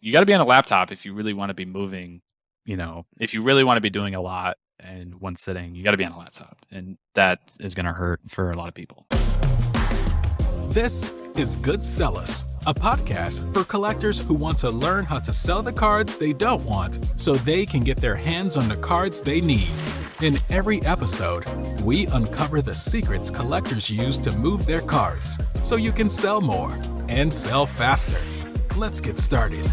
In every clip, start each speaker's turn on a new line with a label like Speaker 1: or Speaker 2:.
Speaker 1: you got to be on a laptop if you really want to be moving, if you really want to be doing a lot in one sitting, you got to be on a laptop. And that is going to hurt for a lot of people.
Speaker 2: This is Good Sellers, a podcast for collectors who want to learn how to sell the cards they don't want so they can get their hands on the cards they need. In every episode, we uncover the secrets collectors use to move their cards so you can sell more and sell faster. Let's get started.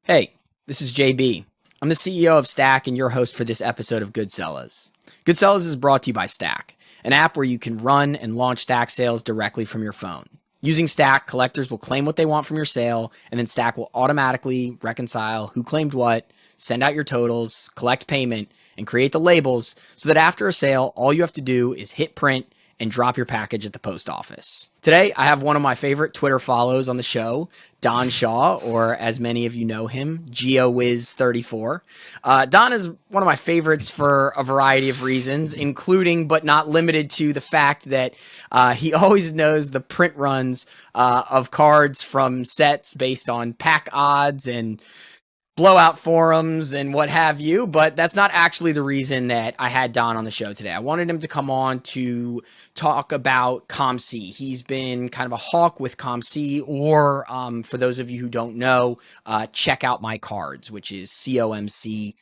Speaker 3: Hey, this is JB. I'm the CEO of Stack and your host for this episode of Good Sellers. Good Sellers is brought to you by Stack, an app where you can run and launch Stack sales directly from your phone. Using Stack, collectors will claim what they want from your sale, and then Stack will automatically reconcile who claimed what, send out your totals, collect payment, and create the labels so that after a sale, all you have to do is hit print and drop your package at the post office. Today, I have one of my favorite Twitter follows on the show, Don Shaw, or as many of you know him, GeoWiz34. Don is one of my favorites for a variety of reasons, including but not limited to the fact that he always knows the print runs of cards from sets based on pack odds and blowout forums and what have you, but that's not actually the reason that I had Don on the show today. I wanted him to come on to talk about COMC. He's been kind of a hawk with COMC, or for those of you who don't know, check out my cards, which is COMC.com.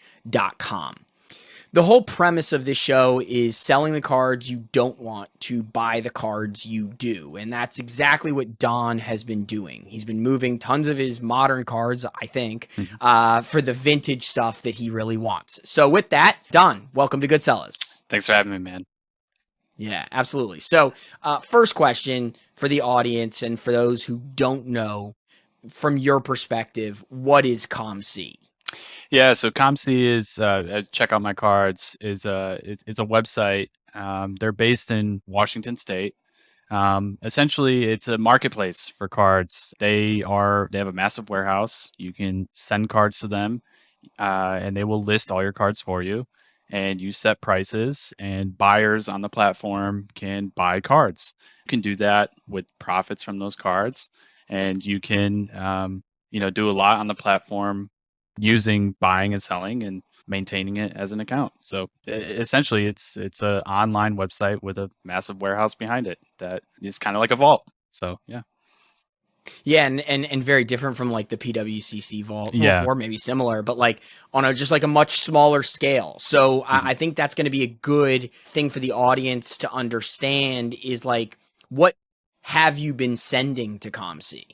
Speaker 3: The whole premise of this show is selling the cards you don't want to buy the cards you do. And that's exactly what Don has been doing. He's been moving tons of his modern cards, I think, for the vintage stuff that he really wants. So with that, Don, welcome to Good Sellers.
Speaker 1: Thanks for having me, man.
Speaker 3: Yeah, absolutely. So first question for the audience and for those who don't know, from your perspective, what is COMC?
Speaker 1: Yeah, so COMC is check out my cards is it's a website. They're based in Washington State. Essentially, it's a marketplace for cards. They have a massive warehouse. You can send cards to them, and they will list all your cards for you. And you set prices, and buyers on the platform can buy cards. You can do that with profits from those cards, and you can do a lot on the platform using buying and selling and maintaining it as an account. So essentially it's an online website with a massive warehouse behind it that is kind of like a vault. So yeah.
Speaker 3: Yeah, and very different from like the PWCC vault,
Speaker 1: Yeah.
Speaker 3: or maybe similar, but like on a much smaller scale. So I think that's going to be a good thing for the audience to understand is like, what have you been sending to COMC?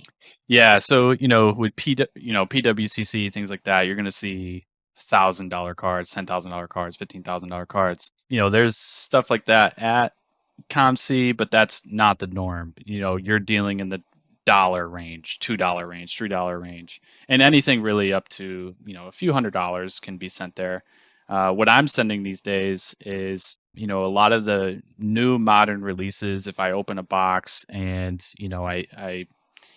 Speaker 1: Yeah, so with PWCC, things like that, you're going to see $1,000 cards, $10,000 cards, $15,000 cards. There's stuff like that at COMC, but that's not the norm. You're dealing in the $1 range, $2 range, $3 range, and anything really up to a few $100s can be sent there. What I'm sending these days is a lot of the new modern releases. If I open a box and I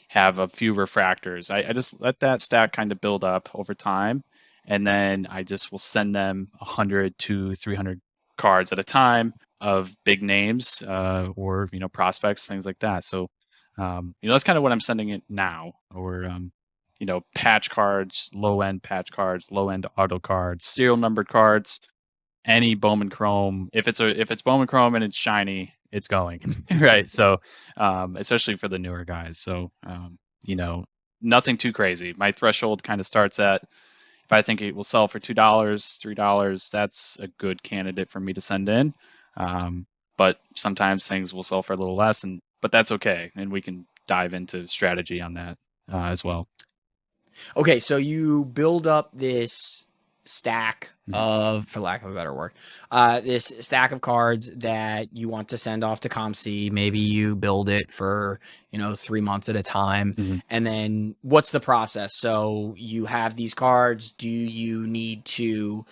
Speaker 1: have a few refractors, I just let that stack kind of build up over time, and then I just will send them 100 to 300 cards at a time of big names or prospects, things like that. So that's kind of what I'm sending it now, or patch cards, low end patch cards, low end auto cards, serial numbered cards, any Bowman Chrome. If it's Bowman Chrome and it's shiny, it's going right. So especially for the newer guys. So nothing too crazy. My threshold kind of starts at, if I think it will sell for $2, $3, that's a good candidate for me to send in. But sometimes things will sell for a little less, but that's okay, and we can dive into strategy on that as well.
Speaker 3: Okay, so you build up this stack of, for lack of a better word, this stack of cards that you want to send off to COMC. Maybe you build it for 3 months at a time, and then what's the process? So you have these cards. Do you need to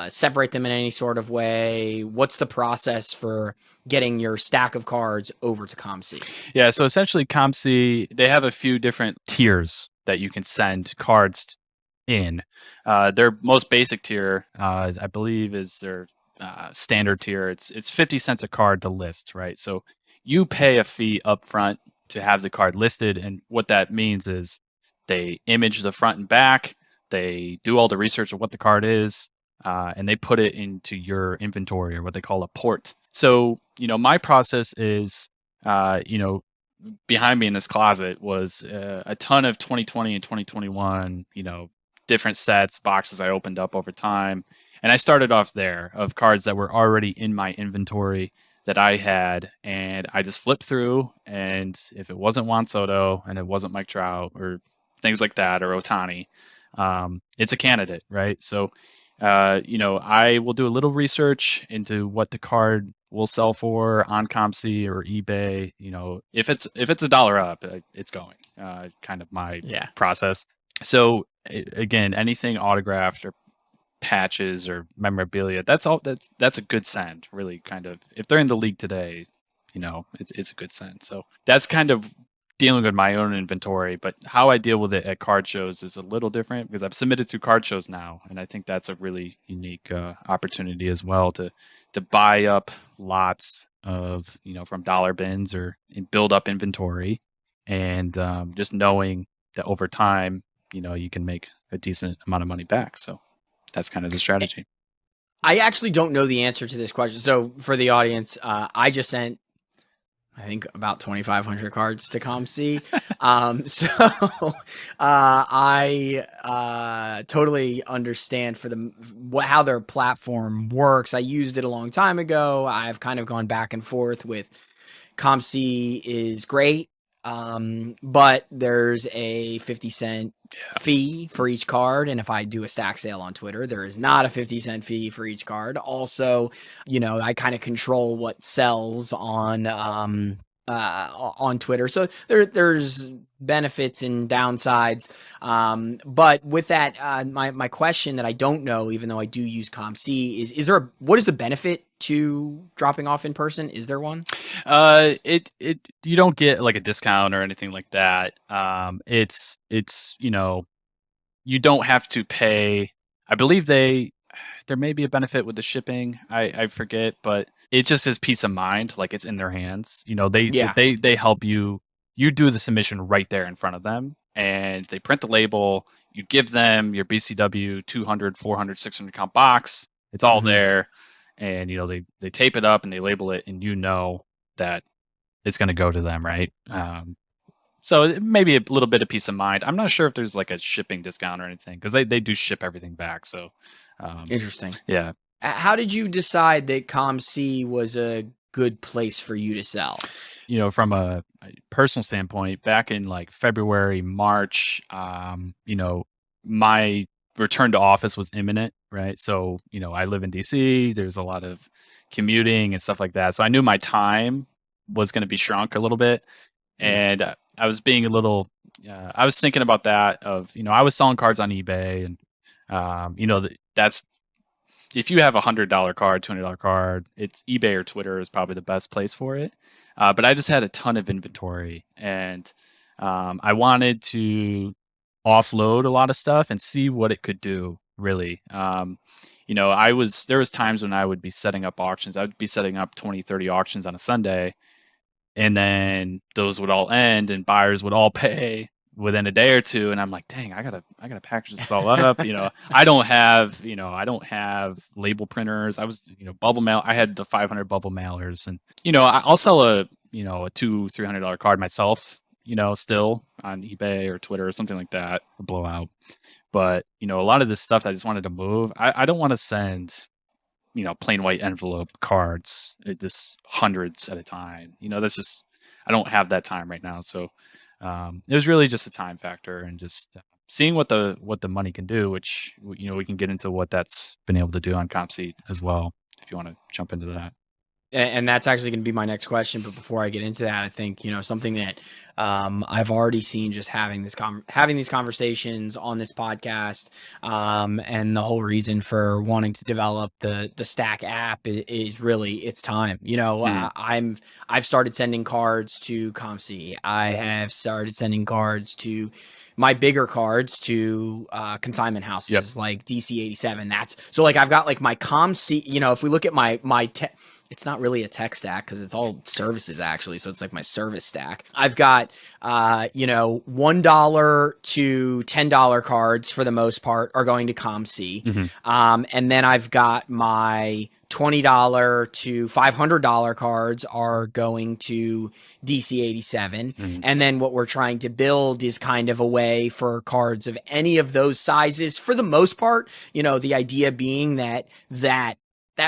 Speaker 3: separate them in any sort of way? What's the process for getting your stack of cards over to COMC?
Speaker 1: Yeah, so essentially COMC, they have a few different tiers that you can send cards in. Their most basic tier, I believe, is their standard tier. It's 50 cents a card to list, right? So you pay a fee up front to have the card listed. And what that means is they image the front and back, they do all the research of what the card is, and they put it into your inventory, or what they call a port. So, my process is, behind me in this closet was a ton of 2020 and 2021, different sets, boxes I opened up over time. And I started off there of cards that were already in my inventory that I had, and I just flipped through, and if it wasn't Juan Soto and it wasn't Mike Trout or things like that, or Ohtani, it's a candidate, right? So, I will do a little research into what the card will sell for on COMC or eBay. If it's $1 up, it's going. Kind of my process. So again, anything autographed or patches or memorabilia, that's a good send, really. Kind of, if they're in the league today, it's a good send. So that's kind of dealing with my own inventory. But how I deal with it at card shows is a little different, because I've submitted through card shows now, and I think that's a really unique opportunity as well to buy up lots of, from dollar bins or build up inventory, and just knowing that over time, you can make a decent amount of money back. So that's kind of the strategy.
Speaker 3: I actually don't know the answer to this question. So for the audience, I just sent, I think, about 2,500 cards to COMC. I totally understand how their platform works. I used it a long time ago. I've kind of gone back and forth with COMC is great, but there's a 50-cent fee for each card. And if I do a stack sale on Twitter, there is not a 50-cent fee for each card. Also, I kind of control what sells on Twitter. So there's benefits and downsides. But with that, my question that I don't know, even though I do use COMC, what is the benefit to dropping off in person? Is there one?
Speaker 1: You don't get like a discount or anything like that. It's you don't have to pay. I believe there may be a benefit with the shipping. I forget, but it just is peace of mind. Like, it's in their hands. They help you. You do the submission right there in front of them, and they print the label. You give them your BCW 200, 400, 600 count box. It's all there, and they tape it up and they label it, and that it's going to go to them, right? So maybe a little bit of peace of mind. I'm not sure if there's like a shipping discount or anything, because they do ship everything back. So
Speaker 3: interesting.
Speaker 1: Yeah.
Speaker 3: How did you decide that COMC was a good place for you to sell?
Speaker 1: From a personal standpoint, back in like February, March, my return to office was imminent, right? So, I live in DC. There's a lot of commuting and stuff like that. So I knew my time was going to be shrunk a little bit. And I was being a little, I was thinking about that of, I was selling cards on eBay, and, that's, if you have $100 card, $200 card, it's eBay or Twitter is probably the best place for it. But I just had a ton of inventory, and I wanted to offload a lot of stuff and see what it could do, really. There was times when I would be setting up auctions. I would be setting up 20, 30 auctions on a Sunday, and then those would all end and buyers would all pay within a day or two. And I'm like, dang, I gotta package this all up. I don't have label printers. I was, bubble mail. I had the 500 bubble mailers, and, I'll sell a $200-$300 card myself, still on eBay or Twitter or something like that, or Blowout. But, a lot of this stuff I just wanted to move. I don't want to send, plain white envelope cards, just hundreds at a time. That's just, I don't have that time right now. So it was really just a time factor, and just seeing what the money can do, which, we can get into what that's been able to do on COMC as well, if you want to jump into that.
Speaker 3: And that's actually going to be my next question. But before I get into that, I think, something that I've already seen just having these conversations on this podcast, and the whole reason for wanting to develop the Stack app is really it's time. I've started sending cards to COMC. I have started sending cards to my bigger cards to consignment houses like DC 87. So like I've got like my COMC. If we look at my it's not really a tech stack because it's all services actually. So it's like my service stack. I've got, $1 to $10 cards for the most part are going to COMC.
Speaker 1: Mm-hmm.
Speaker 3: And then I've got my $20 to $500 cards are going to DC87.
Speaker 1: Mm-hmm.
Speaker 3: And then what we're trying to build is kind of a way for cards of any of those sizes for the most part, the idea being that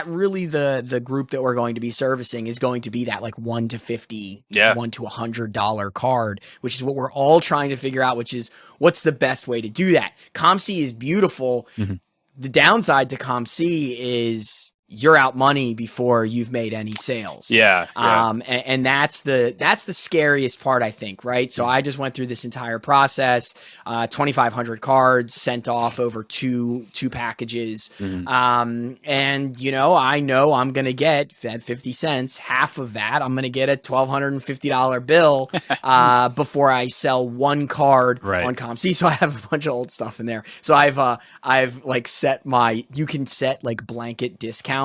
Speaker 3: really the group that we're going to be servicing is going to be that like 1 to 50,
Speaker 1: Yeah.
Speaker 3: $1 to $100 card, which is what we're all trying to figure out, which is what's the best way to do that. COMC is beautiful.
Speaker 1: Mm-hmm.
Speaker 3: The downside to COMC is you're out money before you've made any sales.
Speaker 1: Yeah.
Speaker 3: And that's the scariest part, I think, right? So I just went through this entire process, 2,500 cards sent off over two packages.
Speaker 1: Mm-hmm.
Speaker 3: And I know I'm going to get at 50 cents, half of that, I'm going to get a $1,250 bill, before I sell one card on COMC. So I have a bunch of old stuff in there. So I've like you can set like blanket discounts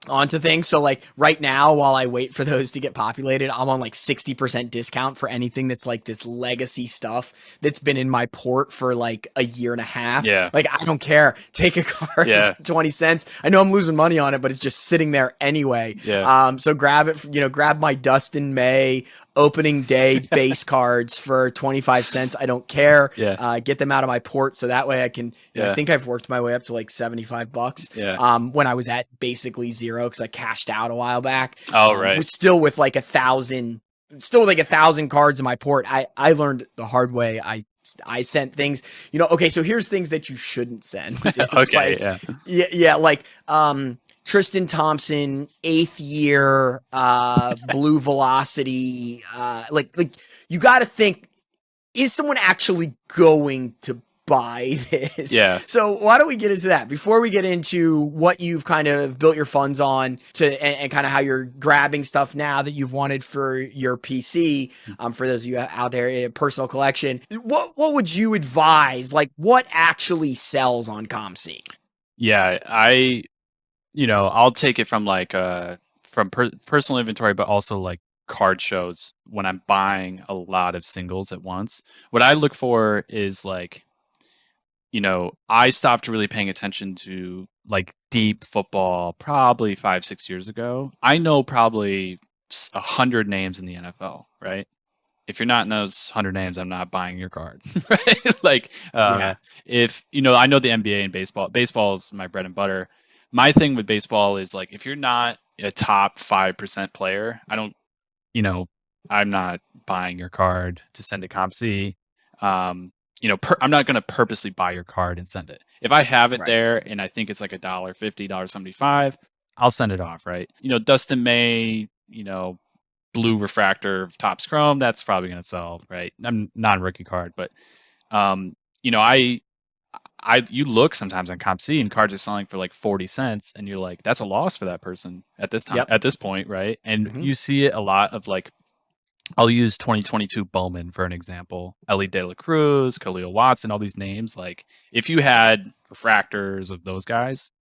Speaker 3: onto things. So like right now, while I wait for those to get populated, I'm on like 60% discount for anything that's like this legacy stuff that's been in my port for like a year and a half.
Speaker 1: Yeah.
Speaker 3: Like I don't care. Take a card for 20 cents. I know I'm losing money on it, but it's just sitting there anyway.
Speaker 1: Yeah.
Speaker 3: So grab it, grab my Dustin May opening day base cards for 25 cents. I don't care. Get them out of my port. So that way I can, I think I've worked my way up to like $75. When I was at basically zero, cause I cashed out a while back.
Speaker 1: Oh, right.
Speaker 3: Still with like 1,000 cards in my port. I learned the hard way. I sent things, okay. So here's things that you shouldn't send.
Speaker 1: Okay.
Speaker 3: Like, Tristan Thompson, 8th year, blue velocity. Like you got to think, is someone actually going to buy this?
Speaker 1: Yeah.
Speaker 3: So why don't we get into that before we get into what you've kind of built your funds on and kind of how you're grabbing stuff now that you've wanted for your PC. For those of you out there in personal collection, what would you advise? Like what actually sells on COMC?
Speaker 1: Yeah, I'll take it from like from personal inventory, but also like card shows when I'm buying a lot of singles at once. What I look for is like, I stopped really paying attention to like deep football probably 5-6 years ago. I know probably 100 names in the NFL, right? If you're not in those 100 names, I'm not buying your card, right? Like, if I know the NBA and baseball. Baseball is my bread and butter. My thing with baseball is like, if you're not a top 5% player, I'm not buying your card to send to COMC. I'm not going to purposely buy your card and send it. If I have it there and I think it's like $1.50, $1.75, I'll send it off, right? Dustin May, blue refractor Topps Chrome, that's probably going to sell, right? I'm non-rookie card, but you look sometimes on COMC and cards are selling for like 40 cents and you're like, that's a loss for that person at this time, at this point, right? And you see it a lot of like, I'll use 2022 Bowman for an example. Ellie De La Cruz, Khalil Watson, all these names. Like if you had refractors of those guys,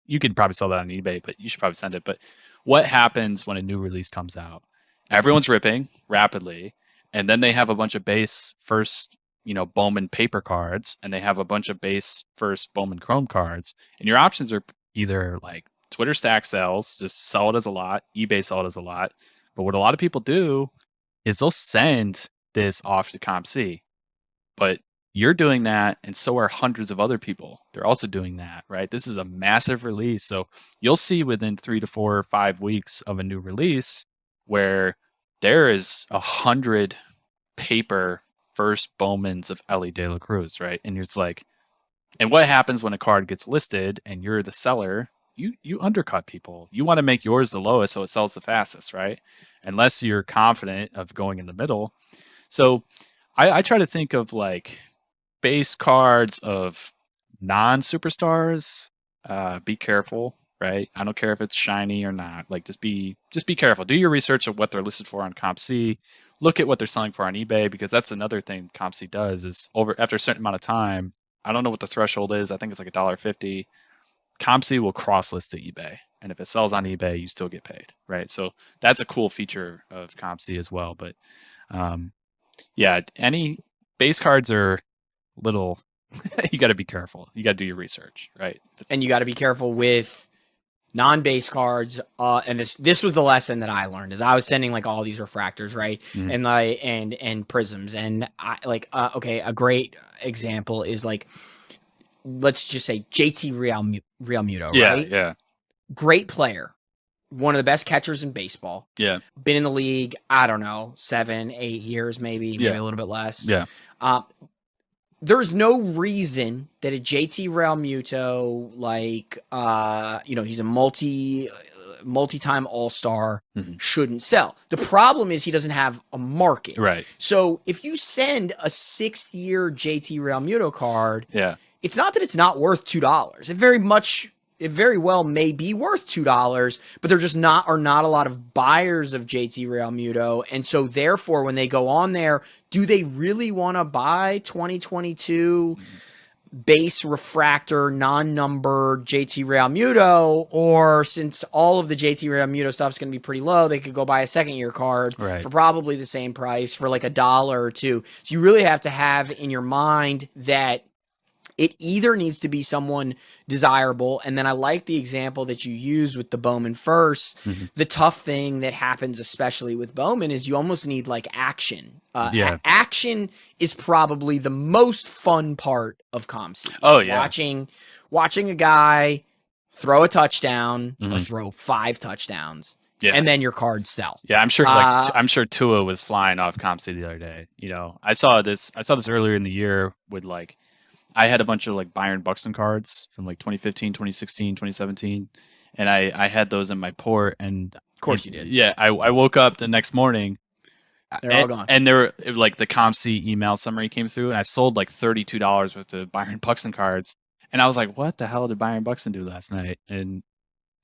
Speaker 1: you could probably sell that on eBay, but you should probably send it. But what happens when a new release comes out? Everyone's ripping rapidly, and then they have a bunch of base first Bowman paper cards, and they have a bunch of base first Bowman Chrome cards, and your options are either like Twitter stack sells, just sell it as a lot, eBay sell it as a lot. But what a lot of people do is they'll send this off to COMC, but you're doing that, and so are hundreds of other people. They're also doing that, right? This is a massive release, so you'll see within 3 to 4 or 5 weeks of a new release where there is 100 paper first Bowmans of Ellie De La Cruz, right? And it's like, and what happens when a card gets listed and you're the seller? You undercut people. You want to make yours the lowest so it sells the fastest, right? Unless you're confident of going in the middle. So I try to think of like base cards of non-superstars. Be careful, right? I don't care if it's shiny or not. Like just be careful. Do your research of what they're listed for on COMC. Look at what they're selling for on eBay, because that's another thing COMC does is after a certain amount of time. I don't know what the threshold is. I think it's like $1.50. COMC will cross-list to eBay, and if it sells on eBay, you still get paid, right? So that's a cool feature of COMC as well. But yeah, any base cards are little. You got to be careful. You got to do your research, right?
Speaker 3: And you got to be careful with non-base cards. And this was the lesson that I learned, is I was sending like all these refractors, right? And like and prisms, and I like okay, a great example is like, let's just say JT Realmuto, right?
Speaker 1: Yeah.
Speaker 3: Great player, one of the best catchers in baseball.
Speaker 1: Yeah.
Speaker 3: Been in the league, I don't know, 7-8 years, maybe a little bit less.
Speaker 1: Yeah.
Speaker 3: There's no reason that a JT Realmuto, like, he's a multi-time all-star, shouldn't sell. The problem is he doesn't have a market.
Speaker 1: Right.
Speaker 3: So if you send a 6th-year JT Realmuto card,
Speaker 1: Yeah.
Speaker 3: it's not that it's not worth $2. It very well may be worth $2, but there just are not a lot of buyers of JT Realmuto. And so therefore, when they go on there, do they really want to buy 2022 base refractor, non-numbered JT Realmuto? Or since all of the JT Realmuto stuff is going to be pretty low, they could go buy a 2nd-year card for probably the same price, for like $1 or $2. So you really have to have in your mind that it either needs to be someone desirable, and then I like the example that you use with the Bowman first. The tough thing that happens, especially with Bowman, is you almost need like action. Action is probably the most fun part of COMC.
Speaker 1: Oh yeah,
Speaker 3: watching a guy throw a touchdown or throw 5 touchdowns. Yeah. And then your cards sell.
Speaker 1: Yeah, I'm sure. I'm sure Tua was flying off COMC the other day. I saw this earlier in the year with like. I had a bunch of like Byron Buxton cards from like 2015, 2016, 2017, and I had those in my port. And
Speaker 3: of course you did.
Speaker 1: Yeah, I woke up the next morning.
Speaker 3: They're all gone.
Speaker 1: And they were like the COMC email summary came through, and I sold like $32 worth of Byron Buxton cards. And I was like, what the hell did Byron Buxton do last night? And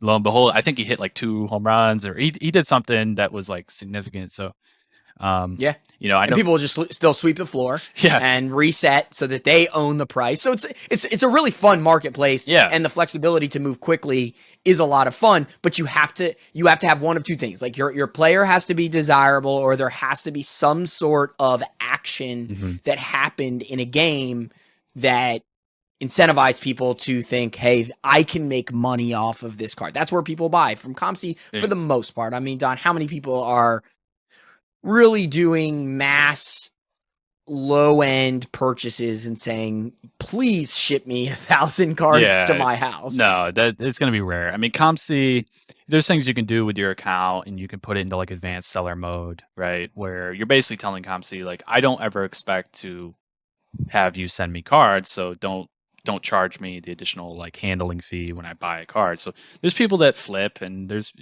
Speaker 1: lo and behold, I think he hit like 2 home runs, or he did something that was like significant. So I know
Speaker 3: people will just still sweep the floor and reset so that they own the price. So it's a really fun marketplace.
Speaker 1: Yeah.
Speaker 3: And the flexibility to move quickly is a lot of fun, but you have to have one of two things. Like your player has to be desirable, or there has to be some sort of action that happened in a game that incentivize people to think, hey, I can make money off of this card. That's where people buy from COMC for the most part. I mean, Don, how many people are really doing mass low-end purchases and saying, please ship me 1,000 cards to my house?
Speaker 1: No, it's going to be rare. I mean, COMC, there's things you can do with your account, and you can put it into like advanced seller mode, right? Where you're basically telling COMC, like, I don't ever expect to have you send me cards, so don't charge me the additional like handling fee when I buy a card. So there's people that flip, and there's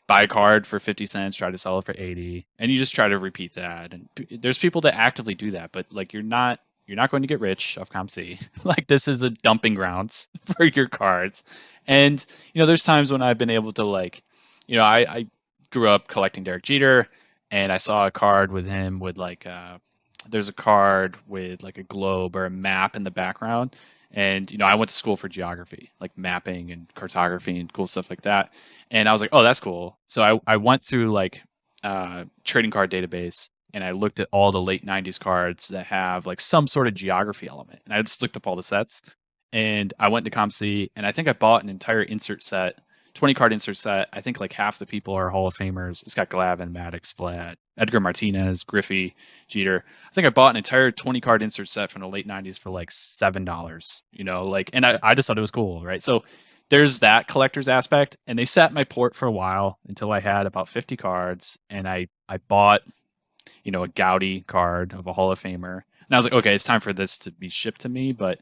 Speaker 1: buy a card for 50 cents, try to sell it for 80, and you just try to repeat that. And there's people that actively do that, but like you're not going to get rich off COMC. Like, this is a dumping grounds for your cards. And there's times when I've been able to like, I grew up collecting Derek Jeter, and I saw a card with him with like there's a card with like a globe or a map in the background. And, I went to school for geography, like mapping and cartography and cool stuff like that. And I was like, oh, that's cool. So I went through like trading card database, and I looked at all the late 90s cards that have like some sort of geography element. And I just looked up all the sets, and I went to COMC, and I think I bought an entire insert set, 20 card insert set. I think like half the people are Hall of Famers. It's got Glavine, Maddox, Vlad, Edgar Martinez, Griffey, Jeter. I think I bought an entire 20 card insert set from the late 90s for like $7, and I just thought it was cool, right? So there's that collector's aspect, and they sat my port for a while until I had about 50 cards, and I bought, a Gaudy card of a Hall of Famer. And I was like, okay, it's time for this to be shipped to me, but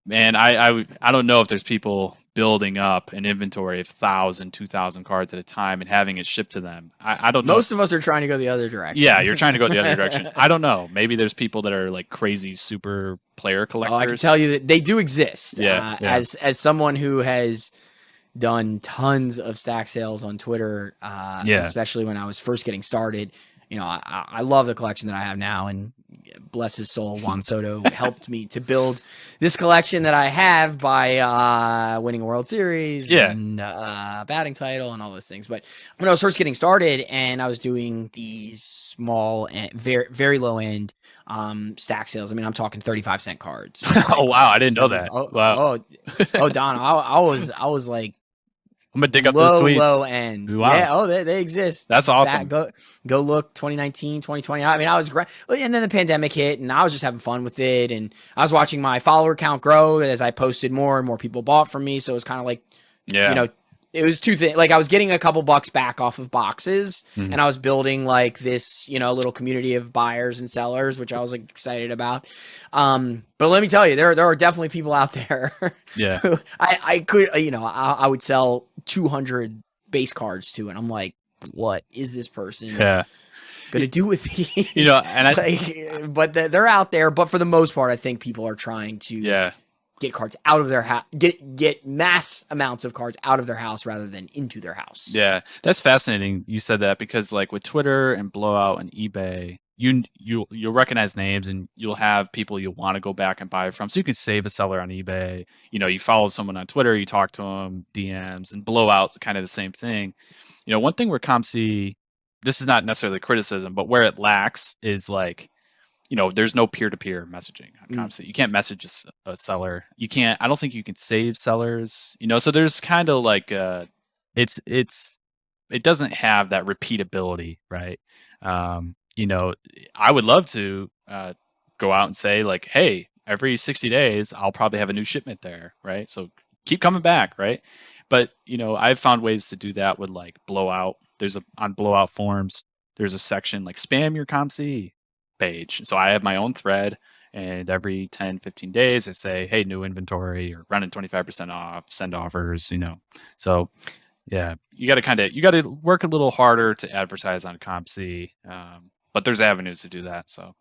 Speaker 1: man, I don't know if there's people building up an inventory of 1,000, 2,000 cards at a time and having it shipped to them. I don't know.
Speaker 3: Most of us are trying to go the other direction.
Speaker 1: Yeah, you're trying to go the other direction. I don't know. Maybe there's people that are like crazy super player collectors.
Speaker 3: I can tell you that they do exist.
Speaker 1: Yeah.
Speaker 3: As someone who has done tons of stack sales on Twitter, especially when I was first getting started, I love the collection that I have now, and bless his soul, Juan Soto, helped me to build this collection that I have by winning a World Series and batting title and all those things. But when I was first getting started and I was doing these small and very, very low end stack sales, I mean, I'm talking 35-cent cards.
Speaker 1: Oh, wow. I didn't know that. Wow.
Speaker 3: Don, I was like,
Speaker 1: I'm gonna dig up those tweets.
Speaker 3: Low end.
Speaker 1: Wow.
Speaker 3: Yeah. They exist.
Speaker 1: That's awesome.
Speaker 3: Go look 2019, 2020. I mean, I was great. And then the pandemic hit and I was just having fun with it. And I was watching my follower count grow as I posted more and more people bought from me. So it was kind of like, it was two things. Like I was getting a couple bucks back off of boxes and I was building like this, little community of buyers and sellers, which I was like excited about. But let me tell you, there are definitely people out there.
Speaker 1: Yeah.
Speaker 3: Who I could, I would sell 200 base cards to, and I'm like, what is this person going to do with these? And but they're out there. But for the most part, I think people are trying to get cards out of their house, get mass amounts of cards out of their house rather than into their house.
Speaker 1: Yeah, that's fascinating. You said that because like with Twitter and Blowout and eBay, you'll recognize names and you'll have people you'll want to go back and buy from. So you can save a seller on eBay. You follow someone on Twitter, you talk to them, DMs, and Blowout, kind of the same thing. One thing where COMC, this is not necessarily criticism, but where it lacks is like, there's no peer-to-peer messaging on COMC. You can't message a seller. You can't. I don't think you can save sellers. So there's kind of like it doesn't have that repeatability, right? I would love to go out and say like, hey, every 60 days I'll probably have a new shipment there, right? So keep coming back, right? But I've found ways to do that with like Blowout. On Blowout forums, there's a section like spam your COMC page. So I have my own thread, and every 10, 15 days I say, hey, new inventory or running 25% off, send offers, So yeah, you got to work a little harder to advertise on COMC. But there's avenues to do that. So,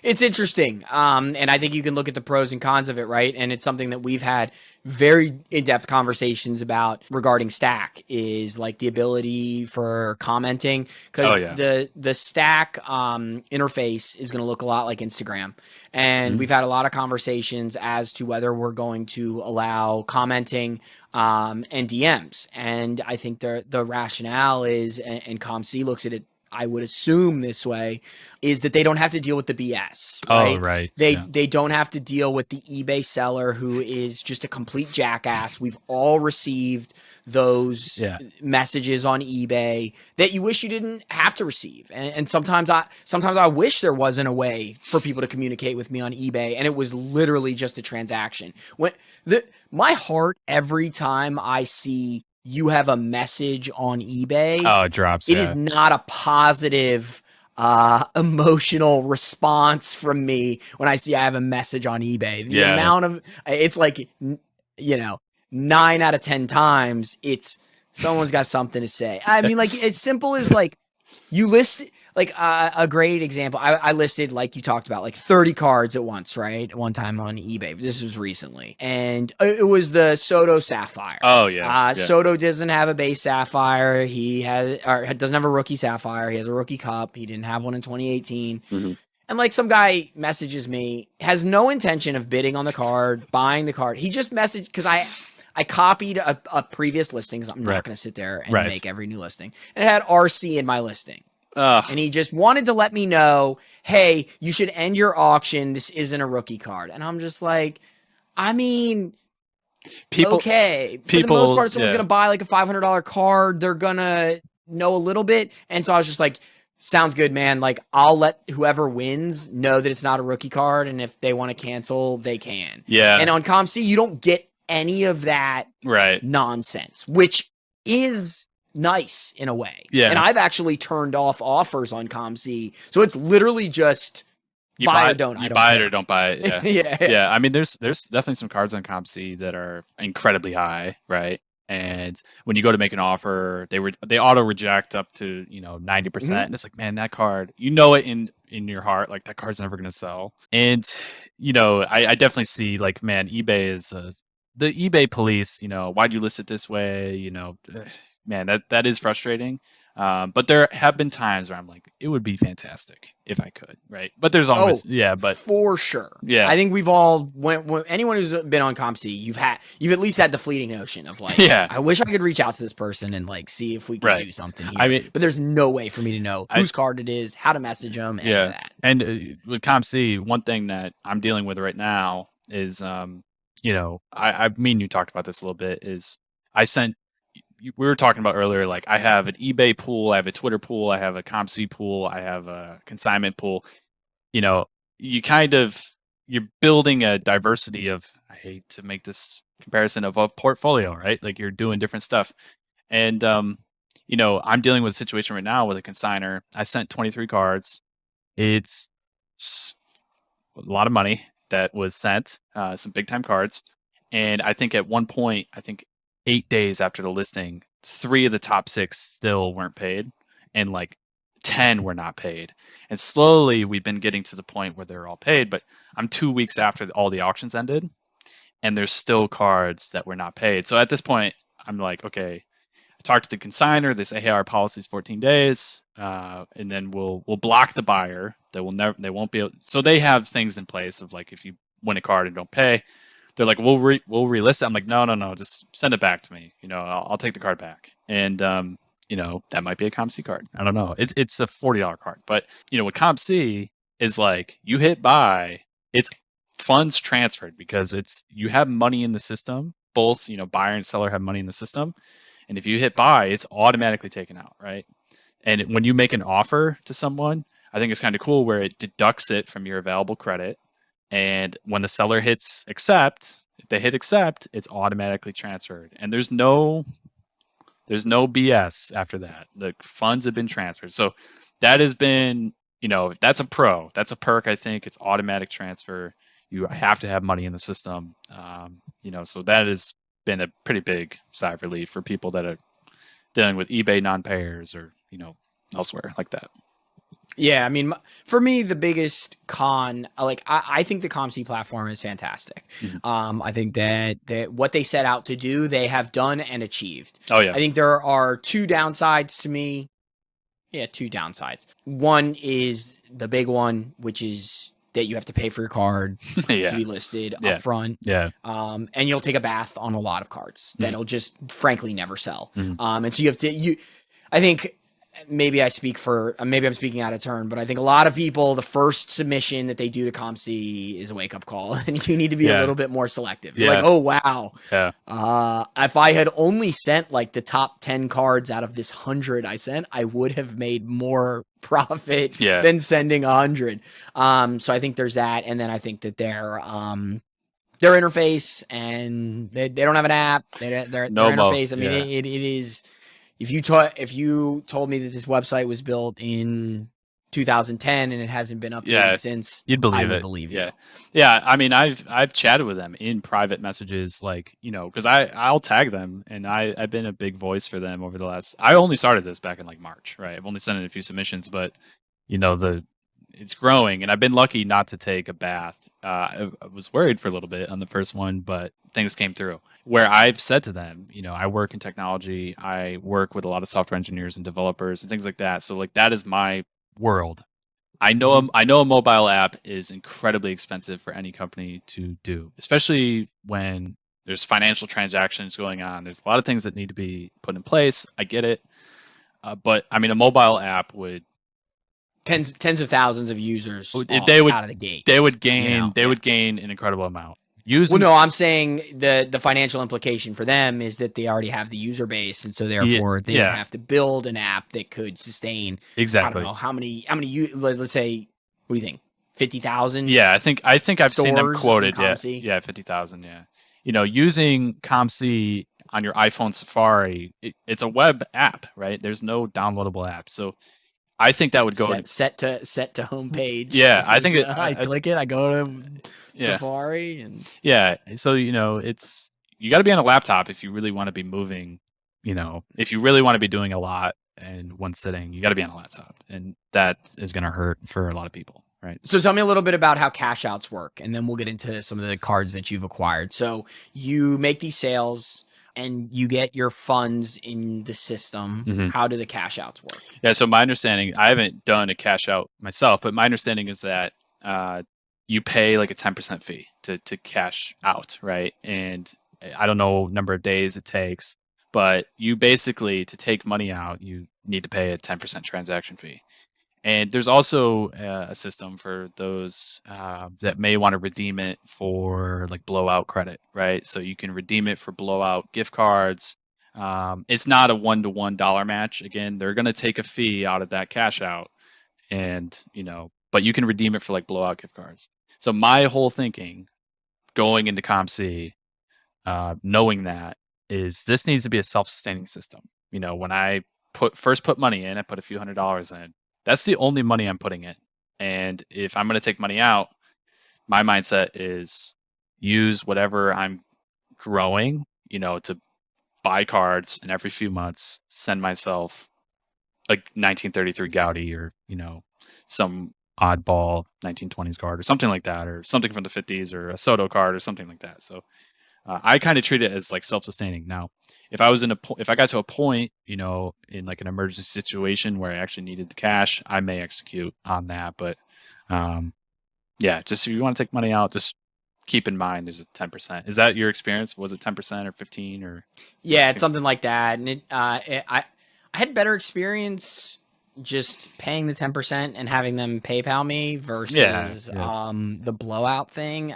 Speaker 3: it's interesting. And I think you can look at the pros and cons of it, right? And it's something that we've had very in-depth conversations about regarding Stack, is like the ability for commenting, because the Stack interface is going to look a lot like Instagram. And we've had a lot of conversations as to whether we're going to allow commenting and DMs. And I think the rationale is, and COMC looks at it, I would assume this way, is that they don't have to deal with the BS. Right?
Speaker 1: Oh, right.
Speaker 3: They don't have to deal with the eBay seller who is just a complete jackass. We've all received those messages on eBay that you wish you didn't have to receive. And sometimes I wish there wasn't a way for people to communicate with me on eBay, and it was literally just a transaction. My heart every time I see you have a message on eBay,
Speaker 1: it drops.
Speaker 3: It is not a positive emotional response from me when I see I have a message on eBay. The amount of, it's like, 9 out of 10 times it's someone's got something to say. I mean, like, it's simple as like you list, like a great example. I listed, like you talked about, like 30 cards at once, right? At one time on eBay. This was recently. And it was the Soto Sapphire.
Speaker 1: Oh, yeah.
Speaker 3: Soto doesn't have a base Sapphire. He doesn't have a rookie Sapphire. He has a rookie Cup. He didn't have one in 2018. And like some guy messages me, has no intention of bidding on the card, buying the card. He just messaged, because I copied a previous listing, because I'm not going to sit there and make every new listing. And it had RC in my listing. And he just wanted to let me know, hey, you should end your auction. This isn't a rookie card. And I'm just like, I mean, okay. For the most part, if someone's going to buy like a $500 card, they're going to know a little bit. And so I was just like, sounds good, man. Like, I'll let whoever wins know that it's not a rookie card. And if they want to cancel, they can.
Speaker 1: Yeah.
Speaker 3: And on COMC, you don't get any of that nonsense, which is nice in a way. Yeah. And I've actually turned off offers on COMC. So it's literally just buy it or don't.
Speaker 1: You buy it or don't buy it. Yeah. Yeah. I mean, there's definitely some cards on COMC that are incredibly high, right? And when you go to make an offer, they auto reject up to 90%. And it's like, man, that card, it in your heart, like that card's never gonna sell. And I definitely see, like, man, eBay is the eBay police. Why'd you list it this way? Man, that is frustrating. But there have been times where I'm like, it would be fantastic if I could, right? But there's always, but
Speaker 3: for sure.
Speaker 1: Yeah.
Speaker 3: I think we've all anyone who's been on COMC, you've at least had the fleeting notion of like,
Speaker 1: Yeah.
Speaker 3: I wish I could reach out to this person and like see if we can
Speaker 1: Right.
Speaker 3: do something here.
Speaker 1: I mean,
Speaker 3: but there's no way for me to know whose card it is, how to message them, and that.
Speaker 1: And with COMC, one thing that I'm dealing with right now is, you know, I mean, you talked about this a little bit, is we were talking about earlier, like I have an eBay pool, I have a Twitter pool, I have a COMC pool, I have a consignment pool. You know, you're building a diversity of, I hate to make this comparison, of a portfolio, right? Like you're doing different stuff. And, you know, I'm dealing with a situation right now with a consigner. I sent 23 cards. It's a lot of money that was sent, some big time cards. And I think at one point, 8 days after the listing, 3 of the top 6 still weren't paid, and like 10 were not paid. And slowly we've been getting to the point where they're all paid, but I'm 2 weeks after all the auctions ended, and there's still cards that were not paid. So at this point, I'm like, okay, I talked to the consigner. They say, hey, our policy is 14 days, and then we'll block the buyer. They won't be able. So they have things in place of like, if you win a card and don't pay, they're like, we'll relist it. I'm like, no, just send it back to me. You know, I'll take the card back. And you know, that might be a COMC card. I don't know. It's a $40 card, but you know, with COMC is like, you hit buy, it's funds transferred because you have money in the system. Both, you know, buyer and seller have money in the system, and if you hit buy, it's automatically taken out, right? And when you make an offer to someone, I think it's kind of cool where it deducts it from your available credit. And when the seller hits accept, if they hit accept, it's automatically transferred. And there's no BS after that. The funds have been transferred. So that has been, you know, that's a perk. I think it's automatic transfer. You have to have money in the system. You know, so that has been a pretty big sigh of relief for people that are dealing with eBay non-payers or, you know, elsewhere like that.
Speaker 3: Yeah, I mean, for me, the biggest con, like, I think the COMC platform is fantastic.
Speaker 1: Mm-hmm.
Speaker 3: I think that what they set out to do, they have done and achieved.
Speaker 1: Oh, yeah.
Speaker 3: I think there are 2 downsides to me. Yeah, 2 downsides. One is the big one, which is that you have to pay for your card to be listed up front. Yeah. And you'll take a bath on a lot of cards that'll just frankly never sell. And so I think maybe I'm speaking out of turn, but I think a lot of people, the first submission that they do to COMC is a wake up call, and you need to be a little bit more selective. You're like, oh, wow. Yeah. If I had only sent like the top 10 cards out of this 100 I sent, I would have made more profit than sending 100. So I think there's that. And then I think that their interface, and they don't have an app. Their interface. I mean, it is. If you told me that this website was built in 2010 and it hasn't been updated since,
Speaker 1: you'd believe
Speaker 3: I
Speaker 1: it.
Speaker 3: would believe you.
Speaker 1: Yeah. I mean, I've chatted with them in private messages, like, you know, because I'll tag them, and I've been a big voice for them over the last. I only started this back in like March, right? I've only sent in a few submissions, but you know, it's growing, and I've been lucky not to take a bath. I was worried for a little bit on the first one, but things came through. Where I've said to them, you know, I work in technology. I work with a lot of software engineers and developers and things like that. So like, that is my world. I know a mobile app is incredibly expensive for any company to do, especially when there's financial transactions going on. There's a lot of things that need to be put in place. I get it. But I mean, a mobile app would
Speaker 3: tens of thousands of users out of the gate.
Speaker 1: They would gain an incredible amount.
Speaker 3: I'm saying the financial implication for them is that they already have the user base, and so therefore they would have to build an app that could sustain.
Speaker 1: Exactly.
Speaker 3: I don't know how many. Let's say, what do you think? 50,000.
Speaker 1: Yeah, I think I've seen them quoted. Yeah, 50,000. Yeah, you know, using COMC on your iPhone Safari, it's a web app, right? There's no downloadable app, so I think that would go
Speaker 3: set to home page.
Speaker 1: Yeah, I think
Speaker 3: I click it. I go to Safari and
Speaker 1: so you know, you got to be on a laptop if you really want to be moving. You know, if you really want to be doing a lot in one sitting, you got to be on a laptop, and that is going to hurt for a lot of people, right?
Speaker 3: So tell me a little bit about how cash outs work, and then we'll get into some of the cards that you've acquired. So you make these sales. and you get your funds in the system,
Speaker 1: Mhm.
Speaker 3: how do the cash outs work?
Speaker 1: Yeah, so my understanding, I haven't done a cash out myself, but my understanding is that you pay like a 10% fee to cash out, right? And I don't know number of days it takes, but you basically, to take money out, you need to pay a 10% transaction fee. And there's also a system for those that may want to redeem it for like blowout credit, right? So you can redeem it for blowout gift cards. It's not a one-to-one dollar match. Again, they're going to take a fee out of that cash out, and but you can redeem it for like blowout gift cards. So my whole thinking going into COMC, knowing that, is this needs to be a self-sustaining system. When I first put money in, I put a few $100s in. That's the only money I'm putting in. And if I'm going to take money out, my mindset is use whatever I'm growing, to buy cards, and every few months send myself a 1933 Gaudi, or some oddball 1920s card or something like that, or something from the 50s, or a Soto card or something like that. So I kind of treat it as like self-sustaining. Now, if I got to a point, in like an emergency situation where I actually needed the cash, I may execute on that. But yeah, just if you want to take money out, just keep in mind there's a 10%. Is that your experience? Was it 10% or 15 or?
Speaker 3: Yeah, it's something like that. And I had better experience just paying the 10% and having them PayPal me versus the blowout thing.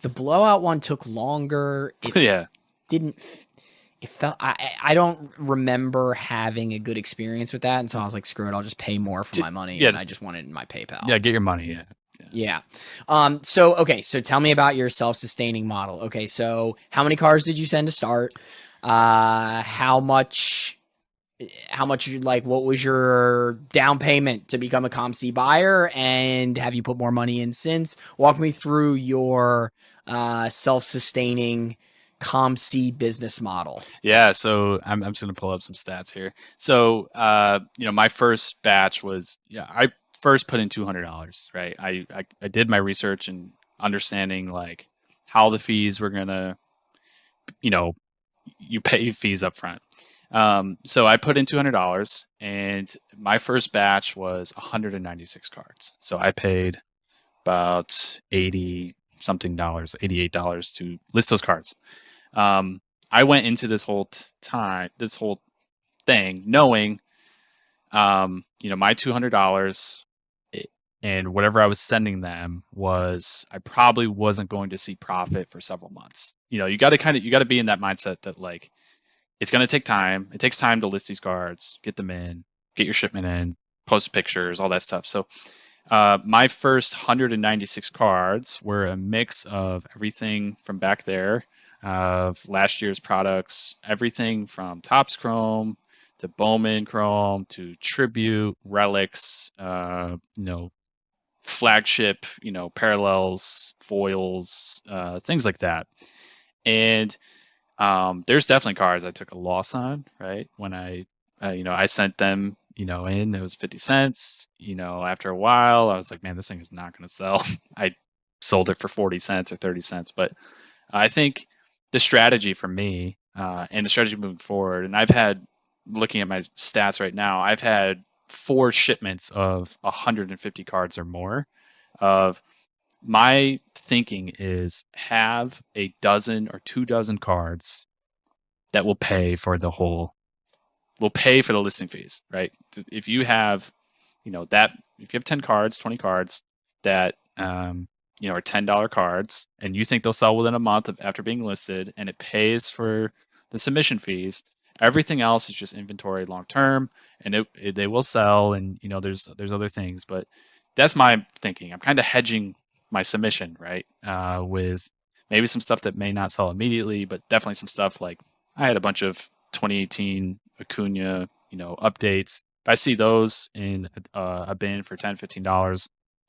Speaker 3: The blowout one took longer. It didn't. It felt. I don't remember having a good experience with that, and so I was like, screw it, I'll just pay more for my money. Yeah, and I just want it in my PayPal.
Speaker 1: Yeah, get your money.
Speaker 3: Yeah. So tell me about your self-sustaining model. Okay, so how many cards did you send to start? How much what was your down payment to become a COMC buyer, and have you put more money in since? Walk me through your self-sustaining COMC business model.
Speaker 1: Yeah, so I'm just going to pull up some stats here. So my first batch was, I first put in $200, right? I did my research and understanding like how the fees were going to, you pay fees up front. So I put in $200, and my first batch was 196 cards. So I paid about 80 something dollars, $88 to list those cards. I went into this whole thing knowing, my $200 and whatever I was sending them I probably wasn't going to see profit for several months. You got to be in that mindset that like, it's going to take time. It takes time to list these cards, get them in, get your shipment in, post pictures, all that stuff. So my first 196 cards were a mix of everything from back there, of last year's products, everything from Topps Chrome to Bowman Chrome to Tribute, Relics, flagship, parallels, foils, things like that. And there's definitely cards I took a loss on, right? When I sent them, in, it was 50 cents. After a while, I was like, man, this thing is not going to sell. I sold it for 40 cents or 30 cents. But I think the strategy for me, and the strategy moving forward, and looking at my stats right now, I've had 4 shipments of 150 cards or more. Of my thinking is have a dozen or 2 dozen cards that will pay for the listing fees, right? If you have, if you have 10 cards, 20 cards that, are $10 cards, and you think they'll sell within a month after being listed, and it pays for the submission fees, everything else is just inventory long term, and they will sell. And there's other things, but that's my thinking. I'm kind of hedging my submission, right? With maybe some stuff that may not sell immediately, but definitely some stuff like I had a bunch of 2018 Acuna, updates. If I see those in a bin for $10, $15,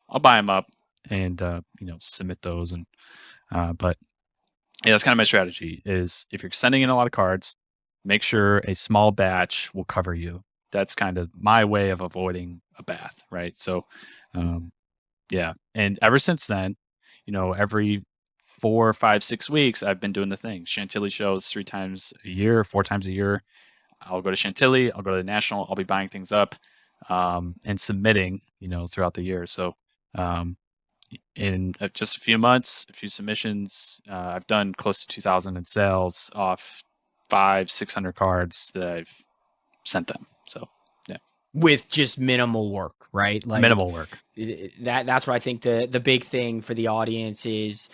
Speaker 1: I'll buy them up and submit those. And but yeah, that's kind of my strategy. Is if you're sending in a lot of cards, make sure a small batch will cover you. That's kind of my way of avoiding a bath, right? So, yeah. And ever since then, every 4, 5, 6 weeks, I've been doing the thing. Chantilly shows 3 times a year, 4 times a year. I'll go to Chantilly, I'll go to the National, I'll be buying things up and submitting, throughout the year. So in just a few months, a few submissions, I've done close to 2,000 in sales off 500-600 cards that I've sent them. So yeah,
Speaker 3: with just minimal work, right? Like
Speaker 1: minimal work.
Speaker 3: That's what I think the big thing for the audience is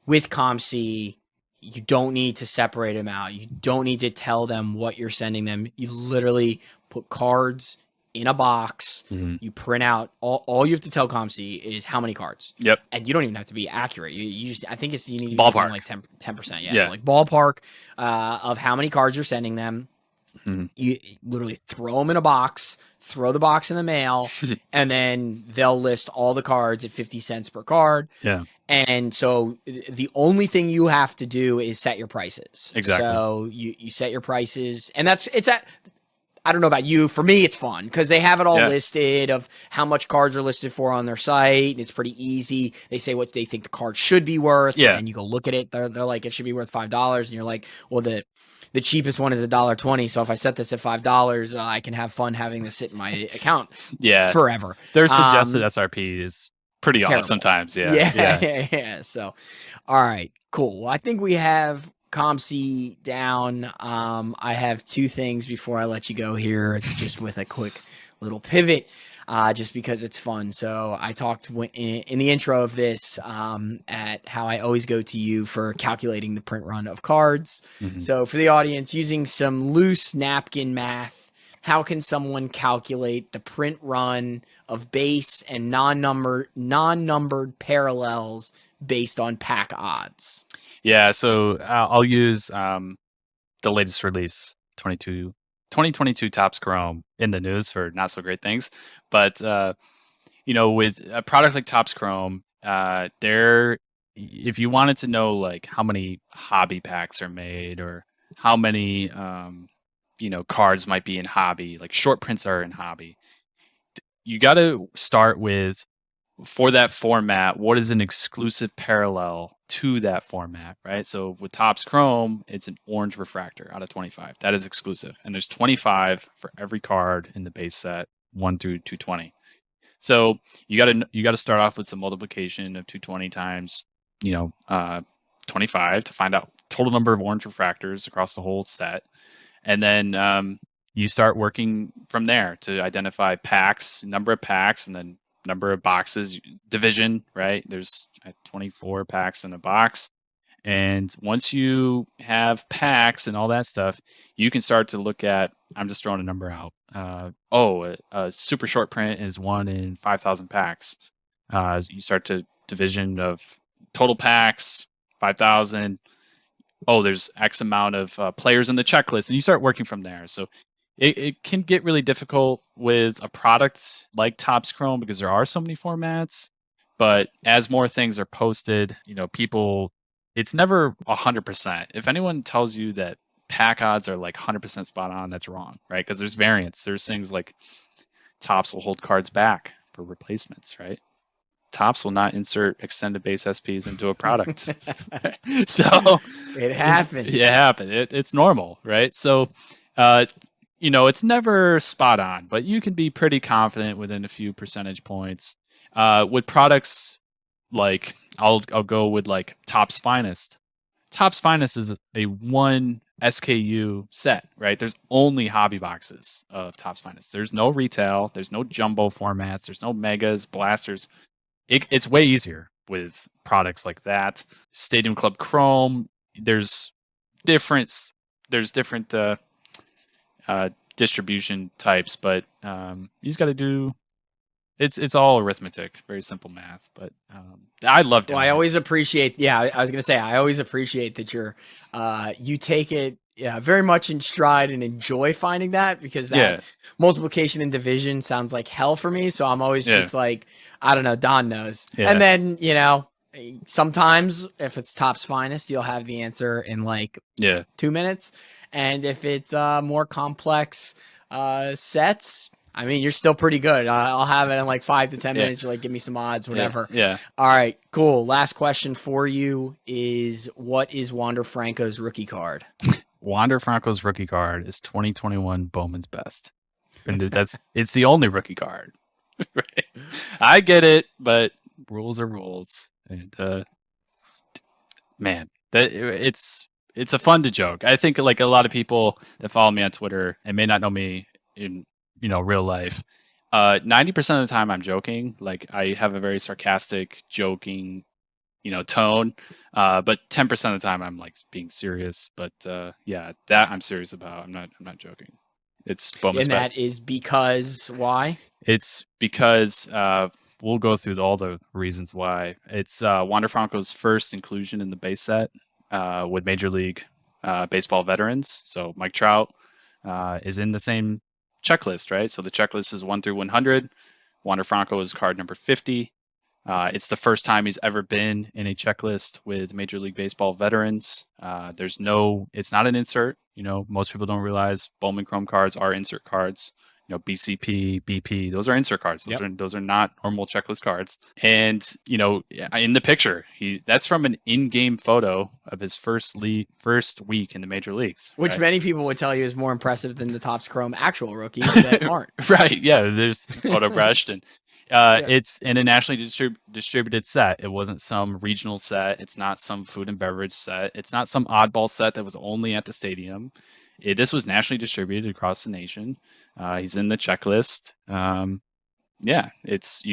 Speaker 3: with COMC. You don't need to separate them out. You don't need to tell them what you're sending them. You literally put cards in a box.
Speaker 1: Mm-hmm.
Speaker 3: You print out all you have to tell COMC is how many cards.
Speaker 1: Yep.
Speaker 3: And you don't even have to be accurate. You just, I think you need to
Speaker 1: ballpark,
Speaker 3: be like 10%. Yeah. So like ballpark of how many cards you're sending them. Mm-hmm. You literally throw them in a box, throw the box in the mail, and then they'll list all the cards at 50 cents per card.
Speaker 1: Yeah.
Speaker 3: And so the only thing you have to do is set your prices.
Speaker 1: Exactly.
Speaker 3: So you set your prices, and I don't know about you. For me, it's fun because they have it all listed of how much cards are listed for on their site. And it's pretty easy. They say what they think the card should be worth.
Speaker 1: Yeah.
Speaker 3: And you go look at it. They're like, it should be worth $5. And you're like, well, the cheapest one is $1.20. So if I set this at $5, I can have fun having this sit in my account forever.
Speaker 1: Their suggested SRP is pretty off sometimes.
Speaker 3: Yeah. So, all right, cool. Well, I think we have COMC down. I have 2 things before I let you go here, just with a quick little pivot, just because it's fun. So I talked in the intro of this at how I always go to you for calculating the print run of cards. Mm-hmm. So for the audience, using some loose napkin math, how can someone calculate the print run of base and non-numbered parallels based on pack odds?
Speaker 1: Yeah, so I'll use the latest release, 2022 Topps Chrome, in the news for not so great things. But, with a product like Topps Chrome, if you wanted to know like how many hobby packs are made or how many, cards might be in hobby, like short prints are in hobby, you got to start with, for that format, what is an exclusive parallel to that format, right? So with Topps Chrome, it's an orange refractor out of 25. That is exclusive. And there's 25 for every card in the base set, 1 through 220. So you got to start off with some multiplication of 220 times, 25 to find out total number of orange refractors across the whole set. And then you start working from there to identify packs, number of packs, and then number of boxes, division, right? There's 24 packs in a box. And once you have packs and all that stuff, you can start to look at, I'm just throwing a number out. A super short print is 1 in 5,000 packs. You start to division of total packs, 5,000. There's X amount of players in the checklist, and you start working from there. So it can get really difficult with a product like Topps Chrome because there are so many formats. But as more things are posted, people, it's never 100%. If anyone tells you that pack odds are like 100% spot on, that's wrong, right? Because there's variance. There's things like Topps will hold cards back for replacements, right? Topps will not insert extended base SPs into a product. So
Speaker 3: it happens.
Speaker 1: It happened. It's normal, right? So, it's never spot on, but you can be pretty confident within a few percentage points. With products like, I'll go with like Topps Finest. Topps Finest is a 1 SKU set, right? There's only hobby boxes of Topps Finest. There's no retail. There's no jumbo formats. There's no megas, blasters. It's way easier with products like that. Stadium Club Chrome, there's different distribution types, but you just got to do. It's all arithmetic, very simple math. But I love doing.
Speaker 3: Well, I always appreciate. Yeah, I was gonna say I always appreciate that you take it very much in stride and enjoy finding that, because that multiplication and division sounds like hell for me. So I'm always just like, I don't know, Don knows. Yeah. And then, sometimes if it's Topps Finest, you'll have the answer in like 2 minutes. And if it's more complex sets, I mean, you're still pretty good. I'll have it in like 5 to 10
Speaker 1: Yeah.
Speaker 3: minutes. You're like, give me some odds, whatever.
Speaker 1: Yeah.
Speaker 3: All right, cool. Last question for you is, what is Wander Franco's rookie card?
Speaker 1: Wander Franco's rookie card is 2021 Bowman's Best. And it's the only rookie card. Right? I get it, but rules are rules. And man, it's a fun to joke. I think like a lot of people that follow me on Twitter and may not know me in real life, 90% of the time I'm joking. Like I have a very sarcastic, joking, tone. But 10% of the time I'm like being serious. But yeah, that I'm serious about. I'm not joking. It's Bowman's
Speaker 3: And
Speaker 1: Best.
Speaker 3: that is because why?
Speaker 1: It's because we'll go through all the reasons why. It's Wander Franco's first inclusion in the base set with Major League Baseball veterans. So Mike Trout is in the same checklist, right? So the checklist is 1 through 100. Wander Franco is card number 50. It's the first time he's ever been in a checklist with Major League Baseball veterans. It's not an insert. Most people don't realize Bowman Chrome cards are insert cards. BCP, BP, those are insert cards. Those are not normal checklist cards. And, in the picture, that's from an in-game photo of his first week in the major leagues.
Speaker 3: Which
Speaker 1: right?
Speaker 3: many people would tell you is more impressive than the Topps Chrome actual rookies that aren't.
Speaker 1: Right. Yeah. There's photo brushed and it's in a nationally distributed set. It wasn't some regional set. It's not some food and beverage set. It's not some oddball set that was only at the stadium. This was nationally distributed across the nation. He's in the checklist. You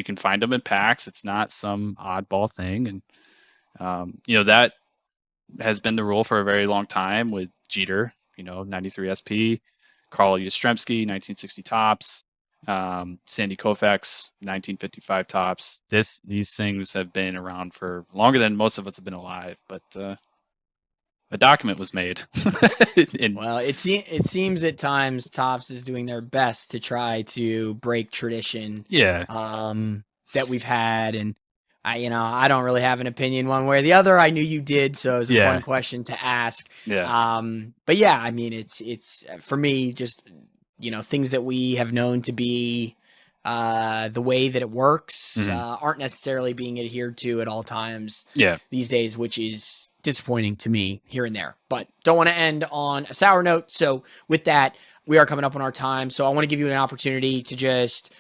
Speaker 1: can find him in packs. It's not some oddball thing. And, that has been the rule for a very long time with Jeter, 93 SP, Carl Yastrzemski, 1960 Topps, Sandy Koufax, 1955 Topps. These things have been around for longer than most of us have been alive, but a document was made.
Speaker 3: Well, it seems at times Topps is doing their best to try to break tradition.
Speaker 1: Yeah.
Speaker 3: That we've had, and I don't really have an opinion one way or the other. I knew you did, so it was a fun question to ask.
Speaker 1: Yeah.
Speaker 3: But yeah, I mean, it's for me just things that we have known to be the way that it works aren't necessarily being adhered to at all times these days, which is disappointing to me here and there. But don't want to end on a sour note. So with that, we are coming up on our time. So I want to give you an opportunity to just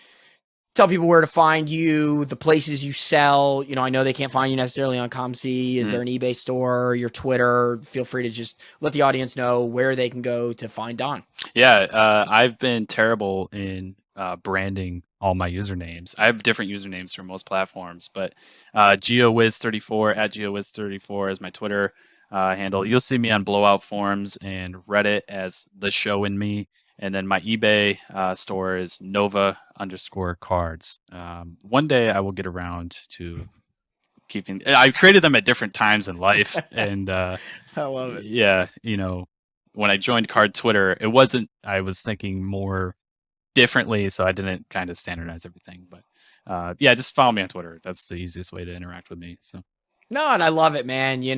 Speaker 3: tell people where to find you, the places you sell. I know they can't find you necessarily on COMC. Is there an eBay store, your Twitter? Feel free to just let the audience know where they can go to find Don.
Speaker 1: Yeah, I've been terrible in branding all my usernames. I have different usernames for most platforms, but GeoWiz34 at GeoWiz34 is my Twitter handle. You'll see me on Blowout forums and Reddit as The Show in Me. And then my eBay store is Nova_cards. One day I will get around to keeping. I created them at different times in life, and
Speaker 3: I love it.
Speaker 1: Yeah, when I joined Card Twitter, it wasn't. I was thinking more differently, so I didn't kind of standardize everything. But just follow me on Twitter. That's the easiest way to interact with me. So
Speaker 3: no, and I love it, man. You're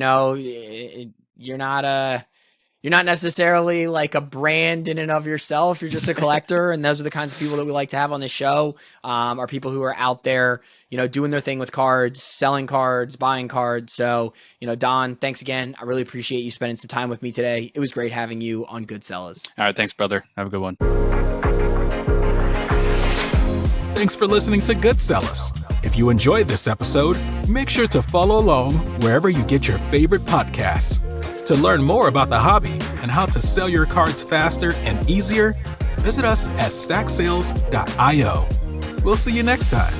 Speaker 3: not necessarily like a brand in and of yourself. You're just a collector, and those are the kinds of people that we like to have on the show. Are people who are out there, doing their thing with cards, selling cards, buying cards. So, Don, thanks again. I really appreciate you spending some time with me today. It was great having you on Good Sellers.
Speaker 1: All right, thanks, brother. Have a good one.
Speaker 2: Thanks for listening to Good Sellers. If you enjoyed this episode, make sure to follow along wherever you get your favorite podcasts. To learn more about the hobby and how to sell your cards faster and easier, visit us at stacksales.io. We'll see you next time.